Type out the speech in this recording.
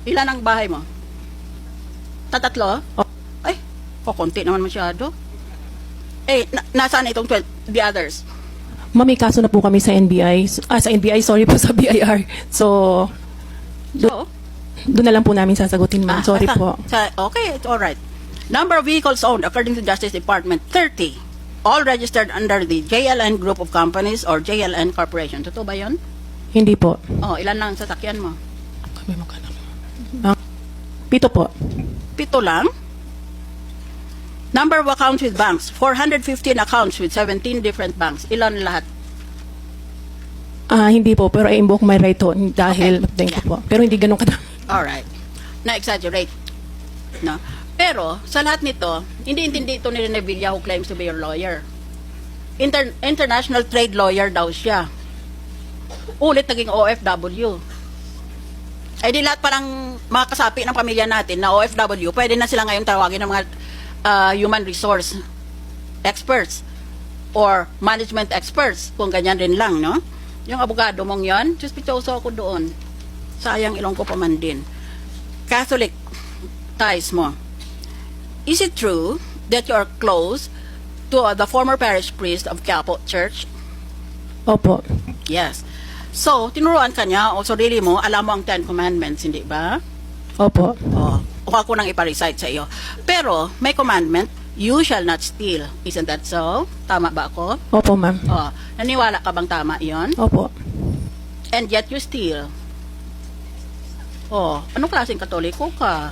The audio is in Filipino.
Ilan ang bahay mo? Tatatlo? Oh. Ay, konti naman masyado. Eh, nasaan itong 12, the others? Ma'am, may kaso na po kami sa NBI. Sa NBI, sorry po, sa BIR. So, So, doon na lang po namin sasagutin, ma'am. Sorry po. Okay, it's all right. Number of vehicles owned according to Justice Department, 30. All registered under the JLN Group of Companies or JLN Corporation. Totoo ba yun? Hindi po. Oh, ilan lang ang sasakyan mo? Kami magkano? 7 po. 7 lang? Number of accounts with banks, 415 accounts with 17 different banks. Ilan lahat? Hindi po, pero I invoke my right to dahil, Okay. thank you po. Pero hindi ganun kadami. Alright. Na-exaggerate. No? Pero, sa lahat nito, hindi intindi ito ni Rene Villa who claims to be your lawyer. International trade lawyer daw siya. Ulit naging OFW. Eh di lahat parang mga kasapi ng pamilya natin na OFW, pwede na sila ngayon tawagin ng mga human resource experts or management experts, kung ganyan rin lang, no? Yung abogado mong yon, suspitoso ako doon. Sayang ilong ko pa man din. Catholic ties mo. Is it true that you are close to the former parish priest of Quiapo Church? Opo. Yes. So, tinuruan ka niya o sarili mo, alam mo ang 10 Commandments, hindi ba? Opo. O ako nang iparecite sa iyo. Pero, may commandment, you shall not steal. Isn't that so? Tama ba ako? Opo, ma'am. O, naniwala ka bang tama yon? Opo. And yet you steal. O, anong klaseng katoliko ka?